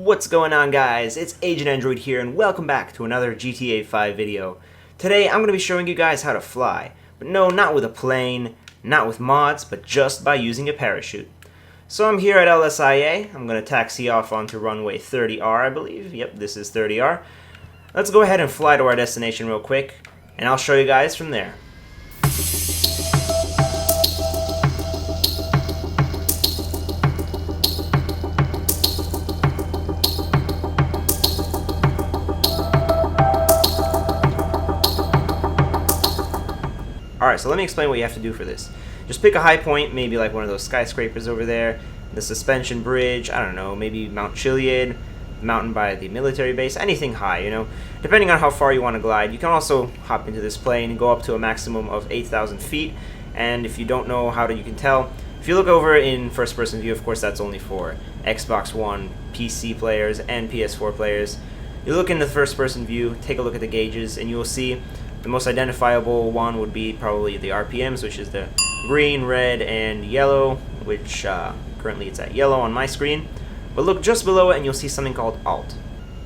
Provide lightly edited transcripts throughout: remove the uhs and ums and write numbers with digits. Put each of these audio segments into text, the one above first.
What's going on, guys? It's AgentAndroid here, and welcome back to another GTA 5 video. Today, I'm going to be showing you guys how to fly. But no, not with a plane, not with mods, but just by using a parachute. So I'm here at LSIA. I'm going to taxi off onto runway 30R, I believe. Yep, this is 30R. Let's go ahead and fly to our destination real quick, and I'll show you guys from there. Alright, so let me explain what you have to do for this. Just pick a high point, maybe like one of those skyscrapers over there, the suspension bridge, I don't know, maybe Mount Chiliad, mountain by the military base, anything high, you know. Depending on how far you want to glide, you can also hop into this plane and go up to a maximum of 8,000 feet. And if you don't know how to, you can tell. If you look over in first-person view, of course that's only for Xbox One, PC players, and PS4 players. You look in the first-person view, take a look at the gauges, and you will see the most identifiable one would be probably the RPMs, which is the green, red, and yellow, which currently it's at yellow on my screen. But look just below it and you'll see something called Alt.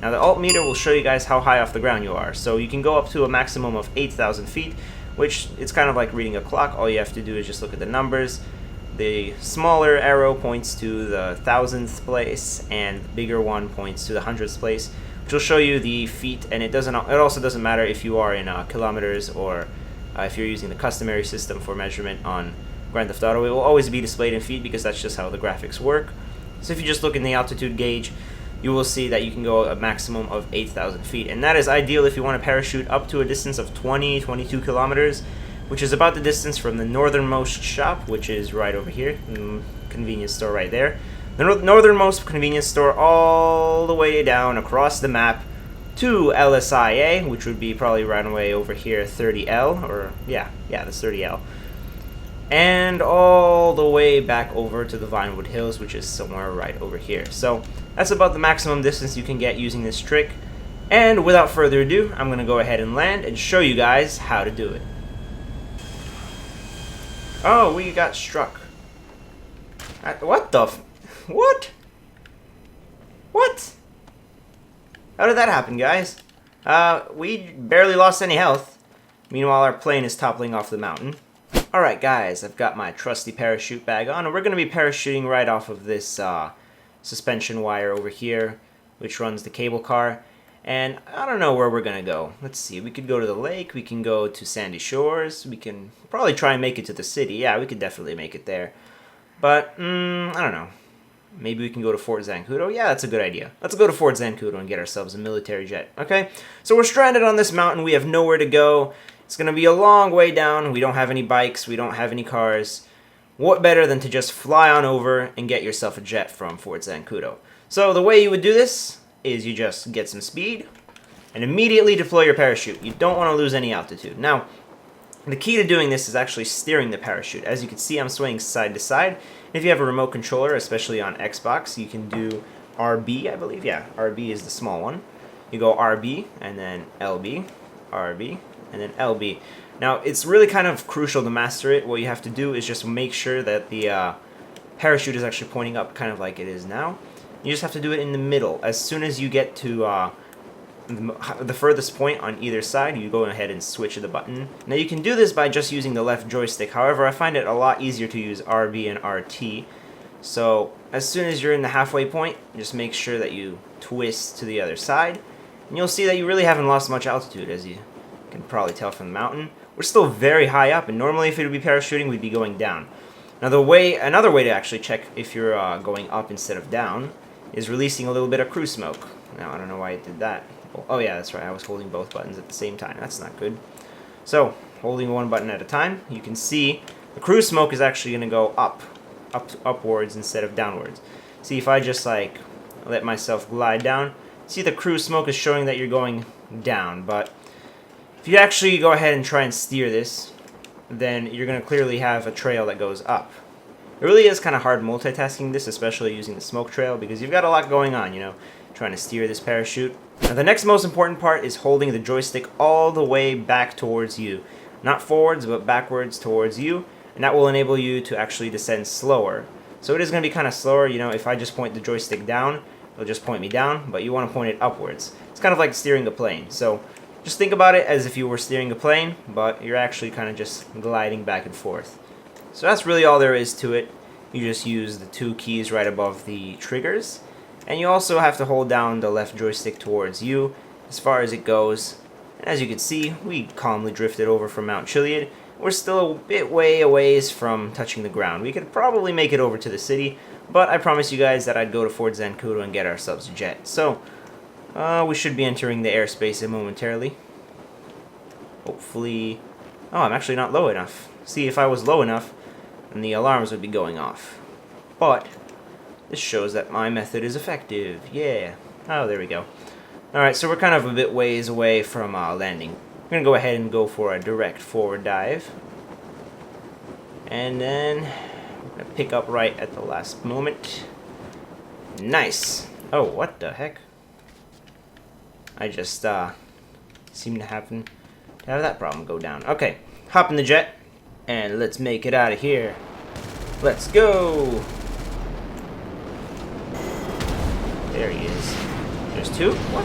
Now the Alt meter will show you guys how high off the ground you are. So you can go up to a maximum of 8,000 feet, which it's kind of like reading a clock. All you have to do is just look at the numbers. The smaller arrow points to the 1,000th place, and the bigger one points to the 100th place, which will show you the feet. And it also doesn't matter if you are in kilometers or if you're using the customary system for measurement on Grand Theft Auto. It will always be displayed in feet because that's just how the graphics work. So if you just look in the altitude gauge, you will see that you can go a maximum of 8,000 feet. And that is ideal if you want to parachute up to a distance of 22 kilometers, which is about the distance from the northernmost shop, which is right over here, convenience store right there. The northernmost convenience store all the way down across the map to LSIA, which would be probably runway over here 30L, or yeah, that's 30L. And all the way back over to the Vinewood Hills, which is somewhere right over here. So that's about the maximum distance you can get using this trick. And without further ado, I'm going to go ahead and land and show you guys how to do it. Oh, we got struck. What the what? What? How did that happen, guys? We barely lost any health. Meanwhile, our plane is toppling off the mountain. Alright guys, I've got my trusty parachute bag on, and we're going to be parachuting right off of this suspension wire over here, which runs the cable car. And I don't know where we're going to go. Let's see, we could go to the lake, we can go to Sandy Shores, we can probably try and make it to the city. Yeah, we could definitely make it there. But, I don't know. Maybe we can go to Fort Zancudo? Yeah, that's a good idea. Let's go to Fort Zancudo and get ourselves a military jet, okay? So we're stranded on this mountain, we have nowhere to go. It's going to be a long way down. We don't have any bikes. We don't have any cars. What better than to just fly on over and get yourself a jet from Fort Zancudo? So the way you would do this is you just get some speed and immediately deploy your parachute. You don't want to lose any altitude. Now, the key to doing this is actually steering the parachute. As you can see, I'm swaying side to side. If you have a remote controller, especially on Xbox, you can do RB, I believe. Yeah, RB is the small one. You go RB and then LB, RB, and then LB. Now, it's really kind of crucial to master it. What you have to do is just make sure that the parachute is actually pointing up, kind of like it is now. You just have to do it in the middle. As soon as you get to the furthest point on either side, you go ahead and switch the button. Now, you can do this by just using the left joystick. However, I find it a lot easier to use RB and RT. So, as soon as you're in the halfway point, just make sure that you twist to the other side. And you'll see that you really haven't lost much altitude, as you can probably tell from the mountain. We're still very high up, and normally if it would be parachuting, we'd be going down. Now another way to actually check if you're going up instead of down is releasing a little bit of crew smoke. Now, I don't know why it did that. Oh yeah, that's right, I was holding both buttons at the same time. That's not good. So, holding one button at a time, you can see the crew smoke is actually going to go upwards instead of downwards. See, if I just like let myself glide down, see the crew smoke is showing that you're going down, but if you actually go ahead and try and steer this, then you're going to clearly have a trail that goes up. It really is kind of hard multitasking this, especially using the smoke trail, because you've got a lot going on, you know, trying to steer this parachute. Now, the next most important part is holding the joystick all the way back towards you. Not forwards, but backwards towards you, and that will enable you to actually descend slower. So it is going to be kind of slower, you know, if I just point the joystick down, it'll just point me down, but you want to point it upwards. It's kind of like steering a plane. So just think about it as if you were steering a plane, but you're actually kind of just gliding back and forth. So that's really all there is to it. You just use the 2 keys right above the triggers, and you also have to hold down the left joystick towards you as far as it goes. And as you can see, we calmly drifted over from Mount Chiliad. We're still a bit way a ways from touching the ground. We could probably make it over to the city, but I promised you guys that I'd go to Fort Zancudo and get ourselves a jet. So we should be entering the airspace momentarily. Hopefully... Oh, I'm actually not low enough. See, if I was low enough, then the alarms would be going off. But this shows that my method is effective. Yeah. Oh, there we go. Alright, so we're kind of a bit ways away from landing. We're going to go ahead and go for a direct forward dive. And then we're going to pick up right at the last moment. Nice. Oh, what the heck? I just seem to happen to have that problem go down. Okay, hop in the jet, and let's make it out of here. Let's go! There he is. There's 2? What?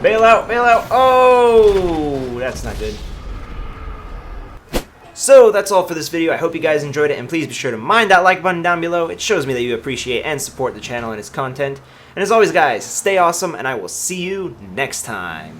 Bail out! Bail out! Oh! That's not good. So that's all for this video. I hope you guys enjoyed it, and please be sure to mind that like button down below. It shows me that you appreciate and support the channel and its content. And as always guys, stay awesome, and I will see you next time.